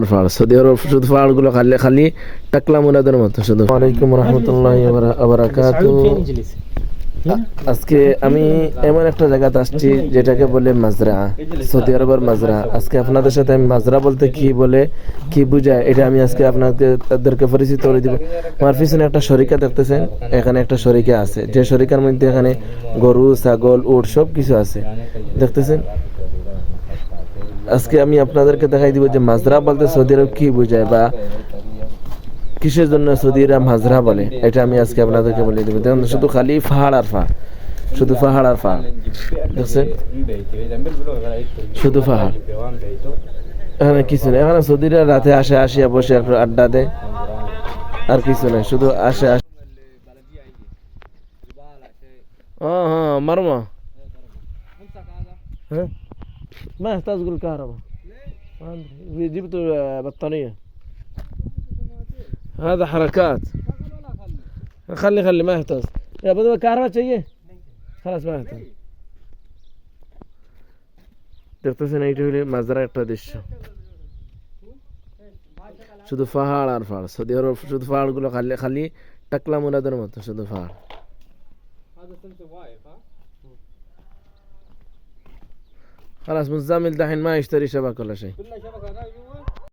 আর পাহাড়, সৌদি আরব শুধু পাহাড়গুলো খালি খালি টাকলা মুরাদের মতো শুধু। ওয়ালাইকুম রহমতুল্লাহি ওয়া বারাকাতুহু। আজকে আমি এমন একটা জায়গাতে আসছি যেটাকে বলে মাজরা, সৌদি আরবের মাজরা। আজকে আপনাদের সাথে আমি মাজরা বলতে কি বলে, কি বুঝায়, এটা আমি আজকে আপনাদেরকে পরিচিত করে দিব। আমার পিছনে একটা শরিকা দেখতেছেন, এখানে একটা শরিকা আছে, যে শরিকার মধ্যে এখানে গরু, ছাগল, উট সব কিছু আছে দেখতেছেন। আজকে আমি আপনাদেরকে দেখাই দিব যে মাজরা বলতে সৌদি আরব কি বুঝায় বা কিসের জন্য সৌদিরা মাজরা বলে, এটা আমি আজকে আপনাদেরকে বলে দেবো। দেখুন শুধু খালি পাহাড় আর পাহাড়, শুধু পাহাড় আর পাহাড় দেখছেন, শুধু পাহাড়। এখানে কিছু নেই, এখানে সৌদিরা রাতে আসে, আসিয়া বসে একটু আড্ডা দেয়, আর কিছু নেই, শুধু আসে আসে। اه ها مرمى ها ما يحتاج يقول كهرباء ما عندي. جبت بطانية هذا حركات. خلي ما يحتاج يا بدو كهرباء चाहिए خلاص ما يحتاج. দেখতেছেন এইটা হলো মাজরা একটা দৃশ্য, শুধু পাহাড় আর পাহাড়। সৌদি আরব শুধু পাহাড়গুলো খালি খালি টাকলা মুরাদের মতো শুধু পাহাড়। خلاص متزامل دحين ما يشتري شبكة ولا شيء.